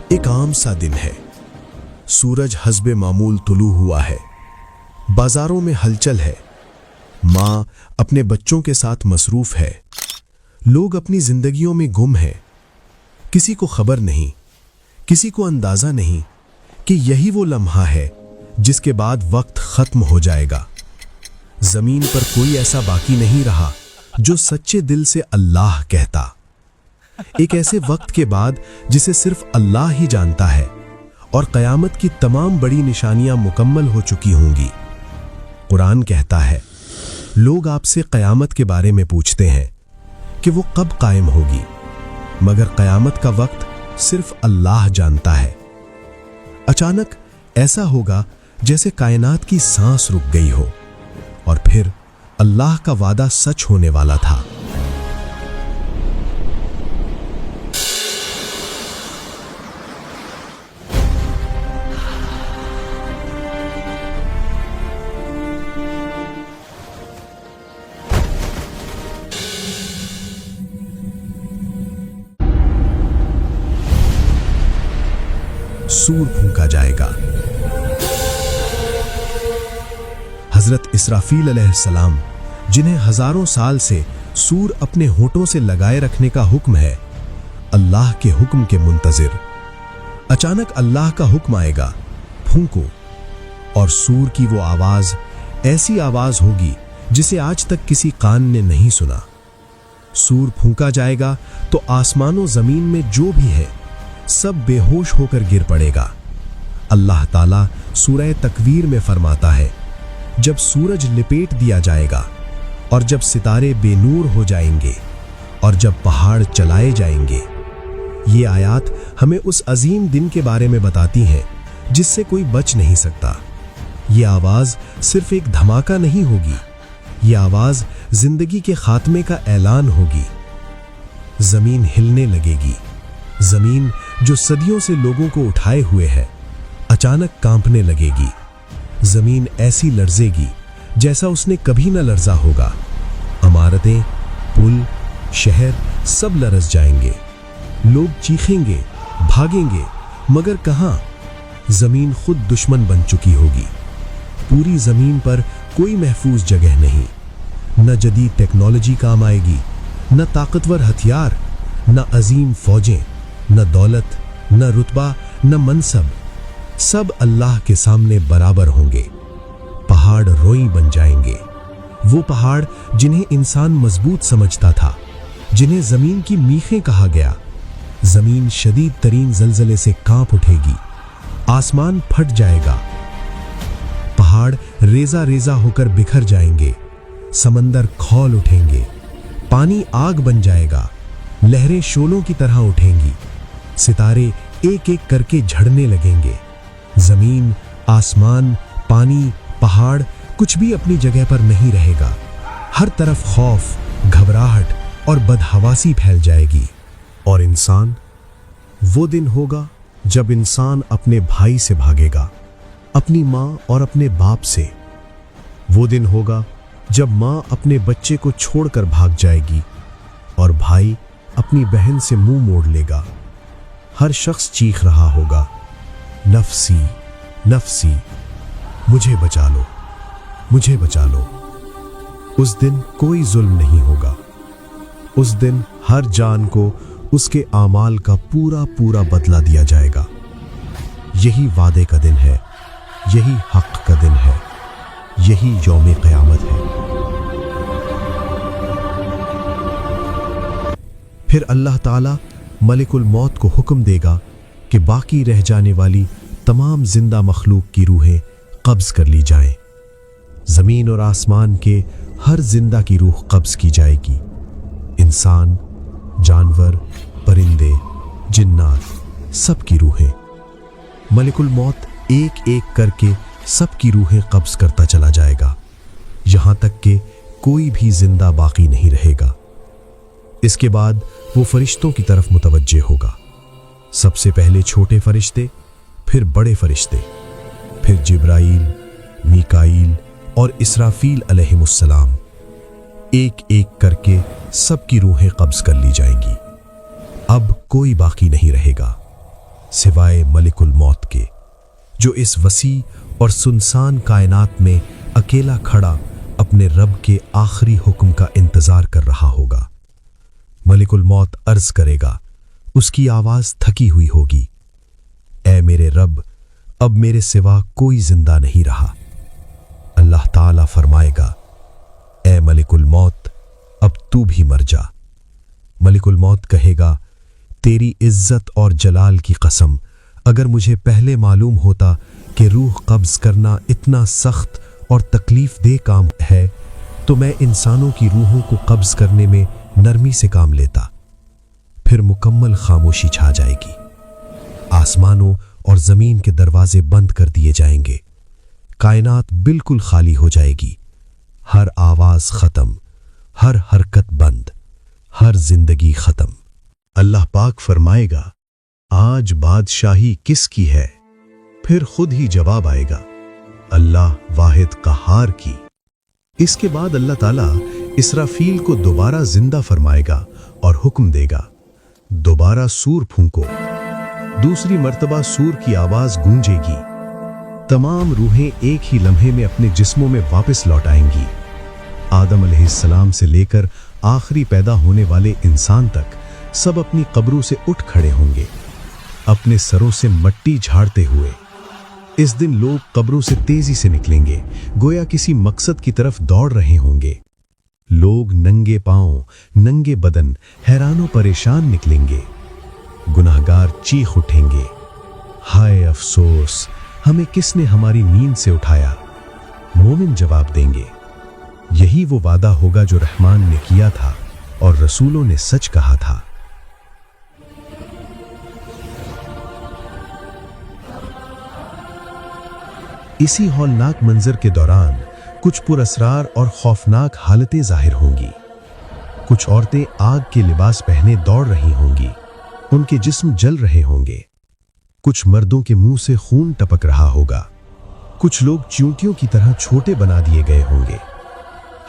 ایک عام سا دن ہے۔ سورج حسب معمول طلوع ہوا ہے۔ بازاروں میں ہلچل ہے۔ ماں اپنے بچوں کے ساتھ مصروف ہے۔ لوگ اپنی زندگیوں میں گم ہیں۔ کسی کو خبر نہیں، کسی کو اندازہ نہیں کہ یہی وہ لمحہ ہے جس کے بعد وقت ختم ہو جائے گا۔ زمین پر کوئی ایسا باقی نہیں رہا جو سچے دل سے اللہ کہتا۔ ایک ایسے وقت کے بعد جسے صرف اللہ ہی جانتا ہے، اور قیامت کی تمام بڑی نشانیاں مکمل ہو چکی ہوں گی۔ قرآن کہتا ہے، لوگ آپ سے قیامت کے بارے میں پوچھتے ہیں کہ وہ کب قائم ہوگی، مگر قیامت کا وقت صرف اللہ جانتا ہے۔ اچانک ایسا ہوگا جیسے کائنات کی سانس رک گئی ہو، اور پھر اللہ کا وعدہ سچ ہونے والا تھا۔ سور پھونکا جائے گا۔ حضرت اسرافیل علیہ السلام، جنہیں ہزاروں سال سے سور اپنے ہونٹوں سے لگائے رکھنے کا حکم ہے، اللہ کے حکم کے منتظر۔ اچانک اللہ کا حکم آئے گا، پھونکو، اور سور کی وہ آواز ایسی آواز ہوگی جسے آج تک کسی کان نے نہیں سنا۔ سور پھونکا جائے گا تو آسمان و زمین میں جو بھی ہے سب بے ہوش ہو کر گر پڑے گا۔ اللہ تعالیٰ سورہ تکویر میں فرماتا ہے، جب سورج لپیٹ دیا جائے گا، اور جب ستارے بے نور ہو جائیں گے، اور جب پہاڑ چلائے جائیں گے۔ یہ آیات ہمیں اس عظیم دن کے بارے میں بتاتی ہیں جس سے کوئی بچ نہیں سکتا۔ یہ آواز صرف ایک دھماکہ نہیں ہوگی، یہ آواز زندگی کے خاتمے کا اعلان ہوگی۔ زمین ہلنے لگے گی۔ زمین جو صدیوں سے لوگوں کو اٹھائے ہوئے ہے، اچانک کانپنے لگے گی۔ زمین ایسی لرزے گی جیسا اس نے کبھی نہ لرزا ہوگا۔ عمارتیں، پل، شہر سب لرز جائیں گے۔ لوگ چیخیں گے، بھاگیں گے، مگر کہاں؟ زمین خود دشمن بن چکی ہوگی۔ پوری زمین پر کوئی محفوظ جگہ نہیں۔ نہ جدید ٹیکنالوجی کام آئے گی، نہ طاقتور ہتھیار، نہ عظیم فوجیں، نہ دولت، نہ رتبہ، نہ منصب۔ سب اللہ کے سامنے برابر ہوں گے۔ پہاڑ روئی بن جائیں گے۔ وہ پہاڑ جنہیں انسان مضبوط سمجھتا تھا، جنہیں زمین کی میخیں کہا گیا۔ زمین شدید ترین زلزلے سے کانپ اٹھے گی۔ آسمان پھٹ جائے گا۔ پہاڑ ریزہ ریزہ ہو کر بکھر جائیں گے۔ سمندر کھول اٹھیں گے۔ پانی آگ بن جائے گا۔ لہریں شعلوں کی طرح اٹھیں گی۔ ستارے ایک ایک کر کے جھڑنے لگیں گے۔ زمین، آسمان، پانی، پہاڑ کچھ بھی اپنی جگہ پر نہیں رہے گا۔ ہر طرف خوف، گھبراہٹ اور بدحواسی پھیل جائے گی۔ اور انسان، وہ دن ہوگا جب انسان اپنے بھائی سے بھاگے گا، اپنی ماں اور اپنے باپ سے۔ وہ دن ہوگا جب ماں اپنے بچے کو چھوڑ کر بھاگ جائے گی، اور بھائی اپنی بہن سے منہ موڑ لے گا۔ ہر شخص چیخ رہا ہوگا، نفسی نفسی، مجھے بچا لو، مجھے بچا لو۔ اس دن کوئی ظلم نہیں ہوگا۔ اس دن ہر جان کو اس کے اعمال کا پورا پورا بدلہ دیا جائے گا۔ یہی وعدے کا دن ہے، یہی حق کا دن ہے، یہی یوم قیامت ہے۔ پھر اللہ تعالیٰ ملک الموت کو حکم دے گا کہ باقی رہ جانے والی تمام زندہ مخلوق کی روحیں قبض کر لی جائیں۔ زمین اور آسمان کے ہر زندہ کی روح قبض کی جائے گی۔ انسان، جانور، پرندے، جنات، سب کی روحیں۔ ملک الموت ایک ایک کر کے سب کی روحیں قبض کرتا چلا جائے گا، یہاں تک کہ کوئی بھی زندہ باقی نہیں رہے گا۔ اس کے بعد وہ فرشتوں کی طرف متوجہ ہوگا۔ سب سے پہلے چھوٹے فرشتے، پھر بڑے فرشتے، پھر جبرائیل، میکائیل اور اسرافیل علیہم السلام۔ ایک ایک کر کے سب کی روحیں قبض کر لی جائیں گی۔ اب کوئی باقی نہیں رہے گا۔ सिवाय मलिकुल मौत के, जो इस वसी और सुनसान कायनात में अकेला खड़ा अपने रब के आखिरी हुक्म का इंतजार कर रहा होगा। मलिकुल मौत अर्ज करेगा, उसकी आवाज थकी हुई होगी, ऐ मेरे रब, अब मेरे सिवा कोई जिंदा नहीं रहा। अल्लाह ताला फरमाएगा, ऐ मलिकुल मौत, अब तू भी मर जा। मलिकुल मौत कहेगा, तेरी इज्जत और जलाल की कसम, अगर मुझे पहले मालूम होता कि रूह कब्ज करना इतना सख्त और तकलीफ दे काम है तो मैं इंसानों की रूहों को कब्ज करने में नरमी से काम लेता। फिर मुकम्मल खामोशी छा जाएगी, आसमानों और जमीन के दरवाजे बंद कर दिए जाएंगे, कायनात बिल्कुल खाली हो जाएगी, हर आवाज खत्म, हर हरकत बंद, हर जिंदगी खत्म। अल्लाह पाक फरमाएगा, आज बादशाही किसकी है? फिर खुद ही जवाब आएगा, अल्लाह वाहिद कहार की। इसके बाद अल्लाह ताला इसराफील को दोबारा जिंदा फरमाएगा और हुक्म देगा, दोबारा सूर फूंको। दूसरी मर्तबा सूर की आवाज गूंजेगी, तमाम रूहें एक ही लम्हे में अपने जिस्मों में वापस लौट आएंगी। आदम अलैहिस्सलाम से लेकर आखिरी पैदा होने वाले इंसान तक सब अपनी कब्रों से उठ खड़े होंगे, अपने सरों से मट्टी झाड़ते हुए। इस दिन लोग कब्रों से तेजी से निकलेंगे, गोया किसी मकसद की तरफ दौड़ रहे होंगे। लोग नंगे पांव, नंगे बदन, हैरानो परेशान निकलेंगे। गुनाहगार चीख उठेंगे, हाय अफसोस, हमें किसने हमारी नींद से उठाया? मोमिन जवाब देंगे, यही वो वादा होगा जो रहमान ने किया था और रसूलों ने सच कहा था। इसी हौलनाक मंजर के दौरान कुछ पुरअसरार और खौफनाक हालतें जाहिर होंगी। कुछ औरतें आग के लिबास पहने दौड़ रही होंगी, उनके जिस्म जल रहे होंगे। कुछ मर्दों के मुंह से खून टपक रहा होगा, कुछ लोग चींटियों की तरह छोटे बना दिए गए होंगे।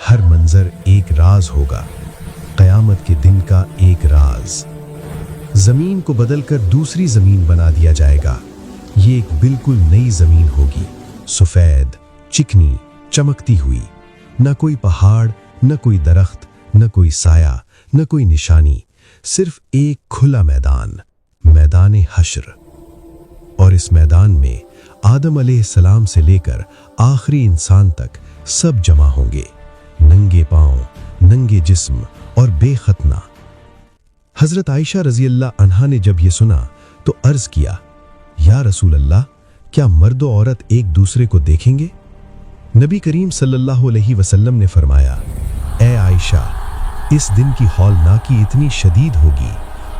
हर मंजर एक राज होगा, कयामत के दिन का एक राज। जमीन को बदलकर दूसरी जमीन बना दिया जाएगा। ये एक बिल्कुल नई जमीन होगी, सफेद, चिकनी, चमकती हुई। न कोई पहाड़, न कोई दरख्त, न कोई साया, न कोई निशानी, सिर्फ एक खुला मैदान, मैदान हश्र। और इस मैदान में आदम अलैहिस्सलाम से लेकर आखिरी इंसान तक सब जमा होंगे, नंगे पांव, नंगे जिस्म और बेखतना। हजरत आयशा रजी अल्लाह अन्हा ने जब ये सुना तो अर्ज किया, या रसूल अल्लाह, क्या मर्द और औरत एक दूसरे को देखेंगे? नबी करीम सल्लल्लाहु अलैहि वसल्लम ने फरमाया, ए आयशा, इस दिन की हौलनाकी इतनी शदीद होगी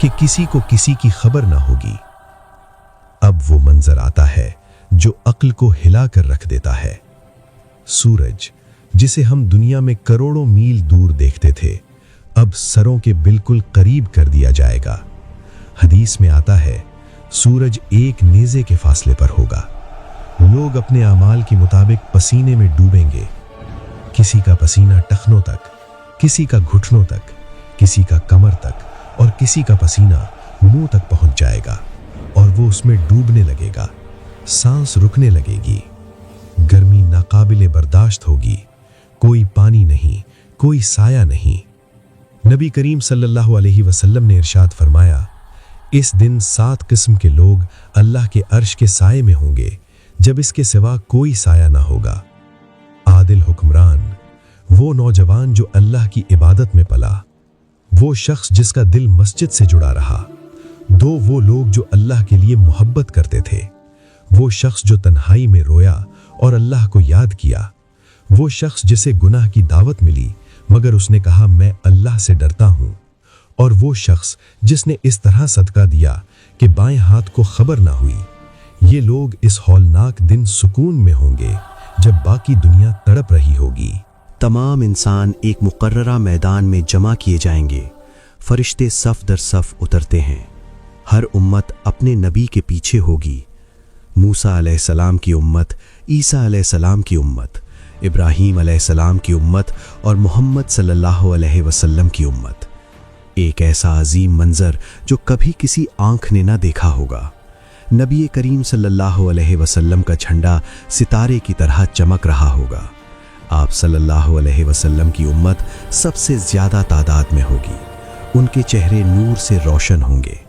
कि किसी को किसी की खबर ना होगी। अब वो मंजर आता है जो अक्ल को हिला कर रख देता है। सूरज, जिसे हम दुनिया में करोड़ों मील दूर देखते थे, अब सरों के बिल्कुल करीब कर दिया जाएगा। हदीस में आता है, सूरज एक नेज़े के फासले पर होगा। लोग अपने अमाल के मुताबिक पसीने में डूबेंगे। किसी का पसीना टखनों तक, किसी का घुटनों तक, किसी का कमर तक और किसी का पसीना मुंह तक पहुंच जाएगा और वो उसमें डूबने लगेगा। सांस रुकने लगेगी, गर्मी नाकाबिले बर्दाश्त होगी, कोई पानी नहीं, कोई साया नहीं। नबी करीम सल्लल्लाहु अलैहि वसल्लम ने इरशाद फरमाया, इस दिन 7 किस्म के लोग अल्लाह के अर्श के साये में होंगे जब इसके सिवा कोई साया ना होगा। आदिल हुक्मरान, वो नौजवान जो अल्लाह की इबादत में पला, वो शख्स जिसका दिल मस्जिद से जुड़ा रहा। 2 वो लोग जो अल्लाह के लिए मोहब्बत करते थे, वो शख्स जो तन्हाई में रोया और अल्लाह को याद किया, वो शख्स जिसे गुनाह की दावत मिली मगर उसने कहा मैं अल्लाह से डरता हूँ, और वो शख्स जिसने इस तरह सदका दिया कि बाएं हाथ को खबर ना हुई। ये लोग इस हौलनाक दिन सुकून में होंगे जब बाकी दुनिया तड़प रही होगी। तमाम इंसान एक मुकर्ररा मैदान में जमा किए जाएंगे। फरिश्ते सफ दर सफ उतरते हैं। हर उम्मत अपने नबी के पीछे होगी। मूसा अलैहिस्सलाम की उम्मत, ईसा अलैहिस्सलाम की उम्मत, इब्राहीम अलैहिस्सलाम की उम्मत और मोहम्मद सल्लल्लाहु अलैहि वसल्लम की उम्मत। एक ऐसा अजीम मंजर जो कभी किसी आंख ने ना देखा होगा। नबी करीम सल्लल्लाहु अलैहि वसल्लम का झंडा सितारे की तरह चमक रहा होगा। आप सल्लल्लाहु अलैहि वसल्लम की उम्मत सबसे ज़्यादा तादाद में होगी। उनके चेहरे नूर से रोशन होंगे।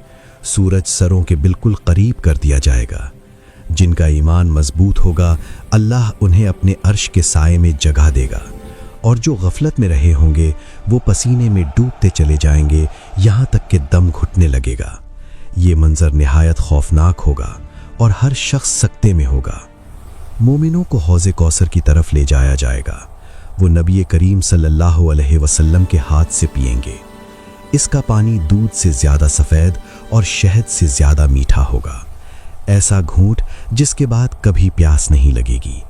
सूरज सरों के बिल्कुल करीब कर दिया जाएगा। जिनका ईमान मजबूत होगा, अल्लाह उन्हें अपने अर्श के साए में जगह देगा, और जो गफलत में रहे होंगे वो पसीने में डूबते चले जाएंगे, यहाँ तक कि दम घुटने लगेगा। ये मंजर निहायत खौफनाक होगा और हर शख्स सकते में होगा। मोमिनों को हौज़े कौसर की तरफ ले जाया जाएगा। वो नबी करीम सल्लल्लाहु अलैहि वसल्लम के हाथ से पिएंगे। इसका पानी दूध से ज़्यादा सफ़ेद और शहद से ज़्यादा मीठा होगा। ऐसा घूंट जिसके बाद कभी प्यास नहीं लगेगी।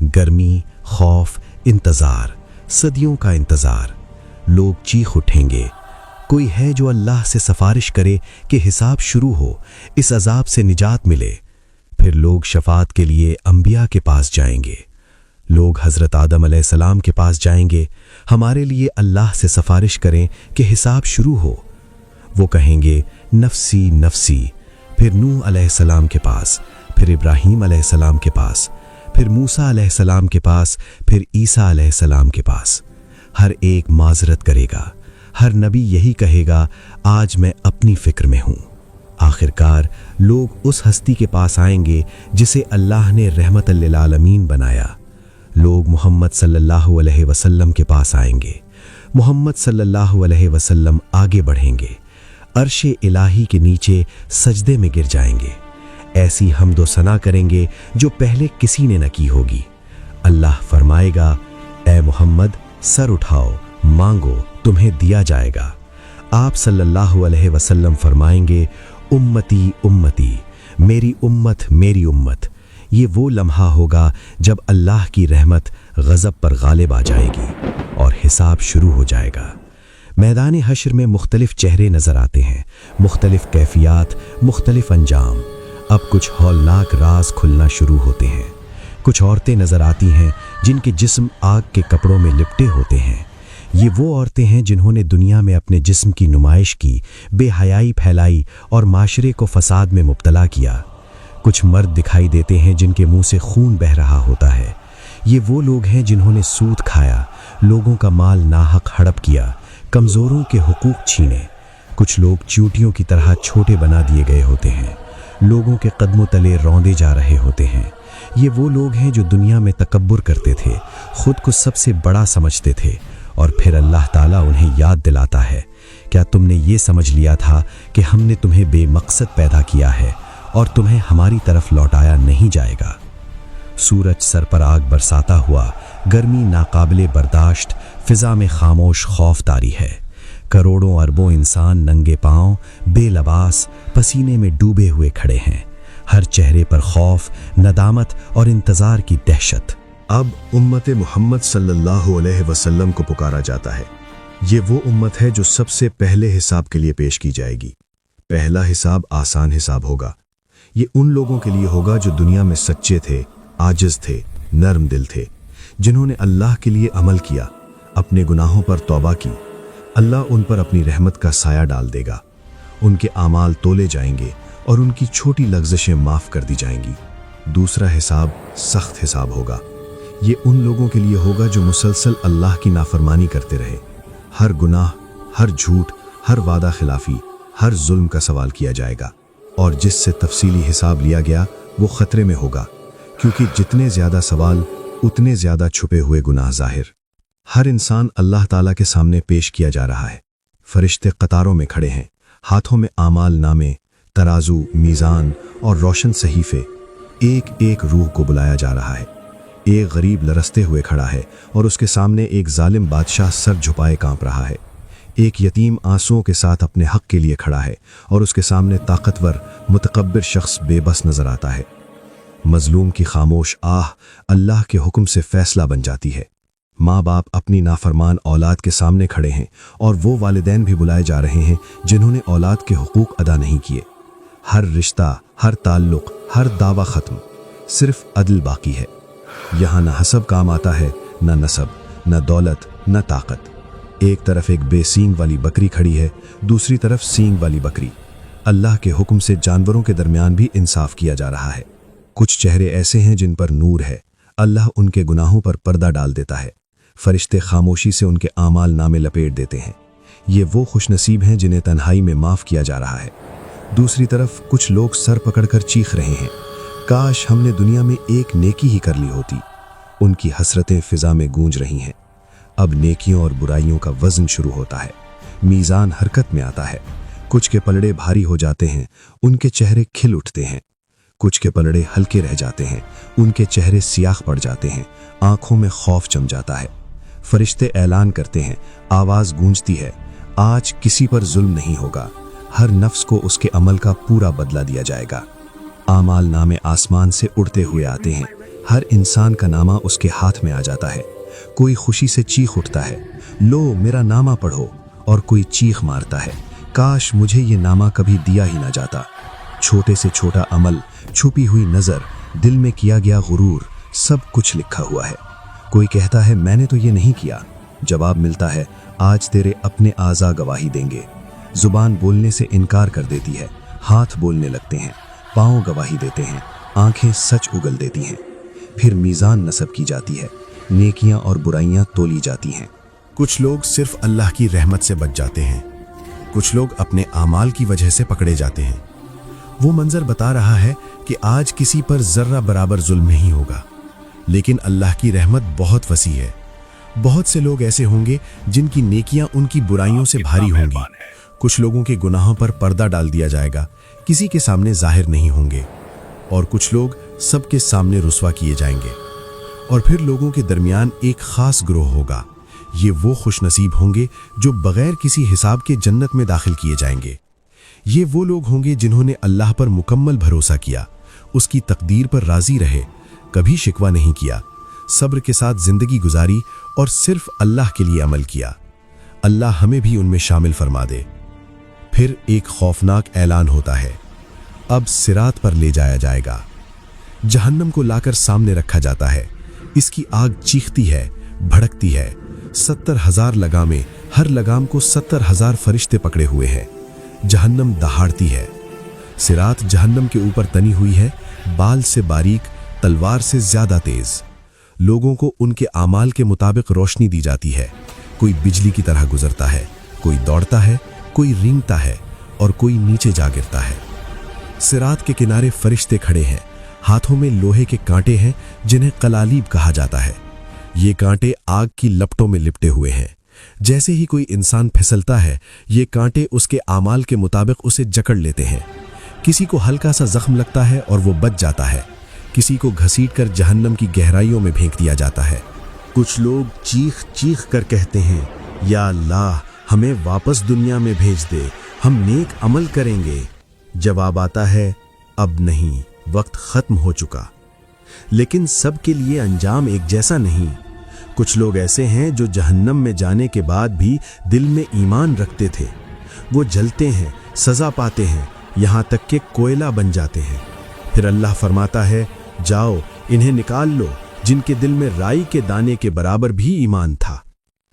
गर्मी, खौफ, इंतज़ार, सदियों का इंतज़ार। लोग चीख उठेंगे। कोई है जो अल्लाह से सिफारिश करे कि हिसाब शुरू हो, इस अजाब से निजात मिले। फिर लोग शफात के लिए अंबिया के पास जाएंगे। लोग हज़रत आदम अलैहिस्सलाम के पास जाएंगे, हमारे लिए अल्लाह से सिफारिश करें कि हिसाब शुरू हो। वो कहेंगे नफसी नफसी। फिर नूह अलैहिस्सलाम के पास, फिर इब्राहीम अलैहिस्सलाम के पास, फिर मूसा अलैहिस्सलाम के पास, फिर ईसा अलैहिस्सलाम के पास। हर एक माजरत करेगा। हर नबी यही कहेगा, आज मैं अपनी फ़िक्र में हूँ। आखिरकार लोग उस हस्ती के पास आएंगे जिसे अल्लाह ने रहमत लिल आलमीन बनाया। लोग मोहम्मद सल्लल्लाहु अलैहि वसल्लम के पास आएंगे। मोहम्मद सल्लल्लाहु अलैहि वसल्लम आगे बढ़ेंगे। अर्शे इलाही के नीचे सजदे में गिर जाएंगे। ऐसी हम्दो सना करेंगे जो पहले किसी ने न की होगी। अल्लाह फरमाएगा, ए मोहम्मद सर उठाओ, मांगो, तुम्हें दिया जाएगा। आप सल्लल्लाहु अलैहि वसल्लम फरमाएंगे, उम्मती उम्मती, मेरी उम्मत मेरी उम्मत। ये वो लम्हा होगा जब अल्लाह की रहमत गज़ब पर गालिब आ जाएगी और हिसाब शुरू हो जाएगा। मैदान हश्र में मुख्तलिफ चेहरे नज़र आते हैं, मुख्तलिफ कैफियत, मुख्तलिफ अंजाम। अब कुछ हौलनाक राज खुलना शुरू होते हैं। कुछ औरतें नज़र आती हैं जिनके जिस्म आग के कपड़ों में लिपटे होते हैं। ये वो औरतें हैं जिन्होंने दुनिया में अपने जिस्म की नुमाइश की, बेहयाई फैलाई और माशरे को फसाद में मुब्तला किया। कुछ मर्द दिखाई देते हैं जिनके मुंह से खून बह रहा होता है। ये वो लोग हैं जिन्होंने सूद खाया, लोगों का माल नाहक हड़प किया, कमज़ोरों के हुकूक छीने। कुछ लोग चींटियों की तरह छोटे बना दिए गए होते हैं, लोगों के कदमों तले रौंदे जा रहे होते हैं। ये वो लोग हैं जो दुनिया में तकब्बुर करते थे, खुद को सबसे बड़ा समझते थे, और फिर अल्लाह ताला उन्हें याद दिलाता है, क्या तुमने ये समझ लिया था कि हमने तुम्हें बेमकसद पैदा किया है और तुम्हें हमारी तरफ लौटाया नहीं जाएगा। सूरज सर पर आग बरसाता हुआ, गर्मी नाकाबिले बर्दाश्त, फिजा में खामोश खौफ तारी है। करोड़ों अरबों इंसान नंगे पांव, बेलबास, पसीने में डूबे हुए खड़े हैं। हर चेहरे पर खौफ, नदामत और इंतजार की दहशत। अब उम्मत मोहम्मद सल्लल्लाहु अलैहि वसल्लम को पुकारा जाता है। ये वो उम्मत है जो सबसे पहले हिसाब के लिए पेश की जाएगी। पहला हिसाब आसान हिसाब होगा। ये उन लोगों के लिए होगा जो दुनिया में सच्चे थे, आजिज थे, नरम दिल थे, जिन्होंने अल्लाह के लिए अमल किया, अपने गुनाहों पर तौबा की। अल्लाह उन पर अपनी रहमत का साया डाल देगा। उनके आमाल तोले जाएंगे और उनकी छोटी लग्ज़िशें माफ़ कर दी जाएंगी। दूसरा हिसाब सख्त हिसाब होगा। ये उन लोगों के लिए होगा जो मुसलसल अल्लाह की नाफरमानी करते रहे। हर गुनाह, हर झूठ, हर वादा खिलाफी, हर जुल्म का सवाल किया जाएगा, और जिससे तफसीली हिसाब लिया गया वो ख़तरे में होगा, क्योंकि जितने ज़्यादा सवाल उतने ज़्यादा छुपे हुए गुनाह ज़ाहिर। हर इंसान अल्लाह ताला के सामने पेश किया जा रहा है। फरिश्ते कतारों में खड़े हैं, हाथों में आमाल नामे, तराजू, मीज़ान और रोशन सहीफ़े। एक एक रूह को बुलाया जा रहा है। एक गरीब लरसते हुए खड़ा है और उसके सामने एक जालिम बादशाह सर झुपाए कांप रहा है। एक यतीम आंसुओं के साथ अपने हक के लिए खड़ा है और उसके सामने ताकतवर मुतकब्बिर शख्स बेबस नजर आता है। मजलूम की खामोश आह अल्लाह के हुक्म से फैसला बन जाती है। माँ बाप अपनी नाफरमान औलाद के सामने खड़े हैं और वो वालिदैन भी बुलाए जा रहे हैं जिन्होंने औलाद के हुकूक अदा नहीं किए। हर रिश्ता, हर ताल्लुक, हर दावा ख़त्म, सिर्फ अदल बाकी है। यहाँ न हसब काम आता है, न नसब, न दौलत, न ताकत। एक तरफ एक बेसींग वाली बकरी खड़ी है, दूसरी तरफ सींग वाली बकरी। अल्लाह के हुक्म से जानवरों के दरमियान भी इंसाफ किया जा रहा है। कुछ चेहरे ऐसे हैं जिन पर नूर है, अल्लाह उनके गुनाहों पर पर्दा डाल देता है। फरिश्ते खामोशी से उनके आमाल नामे लपेट देते हैं। ये वो खुशनसीब हैं जिन्हें तन्हाई में माफ़ किया जा रहा है। दूसरी तरफ कुछ लोग सर पकड़कर चीख रहे हैं, काश हमने दुनिया में एक नेकी ही कर ली होती। उनकी हसरतें फिजा में गूंज रही हैं। अब नेकियों और बुराइयों का वज़न शुरू होता है। मीज़ान हरकत में आता है। कुछ के पलड़े भारी हो जाते हैं, उनके चेहरे खिल उठते हैं। कुछ के पलड़े हल्के रह जाते हैं, उनके चेहरे सियाह पड़ जाते हैं, आंखों में खौफ जम जाता है। फरिश्ते ऐलान करते हैं, आवाज़ गूंजती है, आज किसी पर जुल्म नहीं होगा। हर नफ्स को उसके अमल का पूरा बदला दिया जाएगा। आमाल नामे आसमान से उड़ते हुए आते हैं। हर इंसान का नामा उसके हाथ में आ जाता है। कोई खुशी से चीख उठता है, लो मेरा नामा पढ़ो, और कोई चीख मारता है, काश मुझे ये नामा कभी दिया ही ना जाता। छोटे से छोटा अमल, छुपी हुई नज़र, दिल में किया गया गुरूर, सब कुछ लिखा हुआ है। कोई कहता है मैंने तो ये नहीं किया। जवाब मिलता है, आज तेरे अपने आज़ा गवाही देंगे। जुबान बोलने से इनकार कर देती है, हाथ बोलने लगते हैं, पाँव गवाही देते हैं, आंखें सच उगल देती हैं। फिर मीज़ान नस्ब की जाती है, नेकियां और बुराइयां तोली जाती हैं। कुछ लोग सिर्फ अल्लाह की रहमत से बच जाते हैं, कुछ लोग अपने आमाल की वजह से पकड़े जाते हैं। वो मंजर बता रहा है कि आज किसी पर जर्रा बराबर जुल्म नहीं होगा, लेकिन अल्लाह की रहमत बहुत वसी है। बहुत से लोग ऐसे होंगे जिनकी नेकियां उनकी बुराइयों से भारी होंगी। कुछ लोगों के गुनाहों पर पर्दा डाल दिया जाएगा, किसी के सामने जाहिर नहीं होंगे, और कुछ लोग सबके सामने रुस्वा किए जाएंगे। और फिर लोगों के दरमियान एक खास ग्रोह होगा। ये वो खुशनसीब होंगे जो बगैर किसी हिसाब के जन्नत में दाखिल किए जाएंगे। ये वो लोग होंगे जिन्होंने अल्लाह पर मुकम्मल भरोसा किया, उसकी तकदीर पर राजी रहे, कभी शिकवा नहीं किया, सब्र के साथ जिंदगी गुजारी और सिर्फ अल्लाह के लिए अमल किया। अल्लाह हमें भी उनमें शामिल फरमा दे। फिर एक खौफनाक ऐलान होता है, अब सिरात पर ले जाया जाएगा। जहन्नम को लाकर सामने रखा जाता है। इसकी आग चीखती है, भड़कती है। 70,000 लगामें, हर लगाम को 70,000 फरिश्ते पकड़े हुए हैं। जहन्नम दहाड़ती है। सिरात जहन्नम के ऊपर तनी हुई है, बाल से बारीक, तलवार से ज्यादा तेज। लोगों को उनके आमाल के मुताबिक रोशनी दी जाती है। कोई बिजली की तरह गुजरता है, कोई दौड़ता है, कोई रेंगता है और कोई नीचे जा गिरता है। सिरात के किनारे फरिश्ते खड़े हैं। हाथों में लोहे के कांटे हैं जिन्हें कलालीब कहा जाता है। ये कांटे आग की लपटों में लिपटे हुए हैं। जैसे ही कोई इंसान फिसलता है, ये कांटे उसके आमाल के मुताबिक उसे जकड़ लेते हैं। किसी को हल्का सा जख्म लगता है और वो बच जाता है, किसी को घसीटकर जहन्नम की गहराइयों में फेंक दिया जाता है। कुछ लोग चीख चीख कर कहते हैं, या अल्लाह हमें वापस दुनिया में भेज दे, हम नेक अमल करेंगे। जवाब आता है, अब नहीं, वक्त खत्म हो चुका। लेकिन सबके लिए अंजाम एक जैसा नहीं। कुछ लोग ऐसे हैं जो जहन्नम में जाने के बाद भी दिल में ईमान रखते थे। वो जलते हैं, सजा पाते हैं, यहाँ तक कि कोयला बन जाते हैं। फिर अल्लाह फरमाता है, जाओ इन्हें निकाल लो, जिनके दिल में राई के दाने के बराबर भी ईमान था।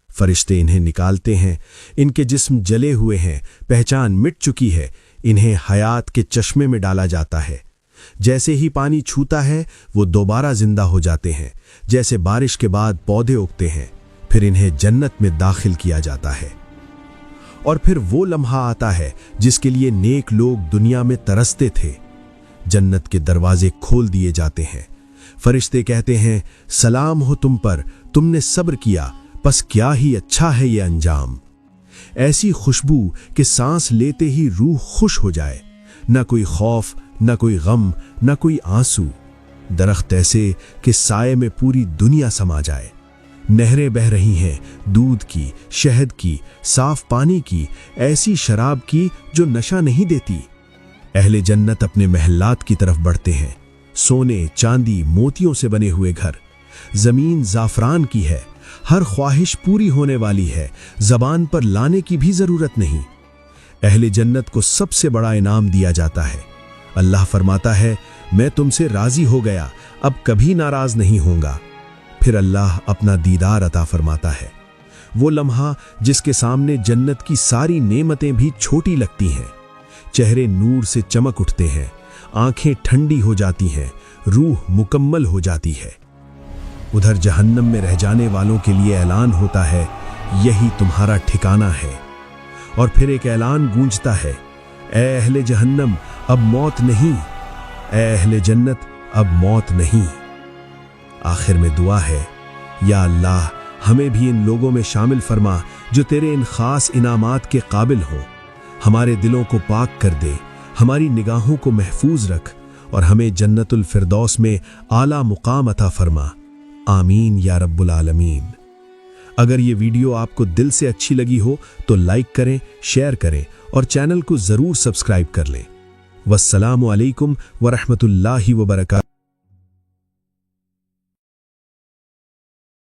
फरिश्ते इन्हें निकालते हैं। इनके जिस्म जले हुए हैं, पहचान मिट चुकी है। इन्हें हयात के चश्मे में डाला जाता है। जैसे ही पानी छूता है, वो दोबारा जिंदा हो जाते हैं, जैसे बारिश के बाद पौधे उगते हैं। फिर इन्हें जन्नत में दाखिल किया जाता है। और फिर वो लम्हा आता है जिसके लिए नेक लोग दुनिया में तरसते थे। जन्नत के दरवाजे खोल दिए जाते हैं। फरिश्ते कहते हैं, सलाम हो तुम पर, तुमने सब्र किया, बस क्या ही अच्छा है ये अंजाम। ऐसी खुशबू कि सांस लेते ही रूह खुश हो जाए। न कोई खौफ, न कोई गम, न कोई आंसू। दरख्त ऐसे कि साये में पूरी दुनिया समा जाए। नहरें बह रही हैं, दूध की, शहद की, साफ पानी की, ऐसी शराब की जो नशा नहीं देती। अहले जन्नत अपने महलात की तरफ बढ़ते हैं। सोने, चांदी, मोतियों से बने हुए घर। जमीन जाफरान की है। हर ख्वाहिश पूरी होने वाली है, जबान पर लाने की भी जरूरत नहीं। अहले जन्नत को सबसे बड़ा इनाम दिया जाता है। अल्लाह फरमाता है, मैं तुमसे राजी हो गया, अब कभी नाराज नहीं होऊंगा। फिर अल्लाह अपना दीदार अता फरमाता है। वो लम्हा जिसके सामने जन्नत की सारी नेमतें भी छोटी लगती हैं। चेहरे नूर से चमक उठते हैं, आंखें ठंडी हो जाती हैं, रूह मुकम्मल हो जाती है। उधर जहन्नम में रह जाने वालों के लिए ऐलान होता है, यही तुम्हारा ठिकाना है। और फिर एक ऐलान गूंजता है, ऐ अहले जहन्नम अब मौत नहीं, ऐ अहले जन्नत अब मौत नहीं। आखिर में दुआ है, या अल्लाह हमें भी इन लोगों में शामिल फरमा जो तेरे इन खास इनामात के काबिल हों। हमारे दिलों को पाक कर दे, हमारी निगाहों को महफूज रख और हमें जन्नतुल फिरदौस में आला मुकाम अता फरमा। आमीन या रब्बुल आलमीन। अगर ये वीडियो आपको दिल से अच्छी लगी हो तो लाइक करें, शेयर करें और चैनल को ज़रूर सब्सक्राइब कर लें। वस्सलामु अलैकुम वरहमतुल्लाहि वबरकातुहू।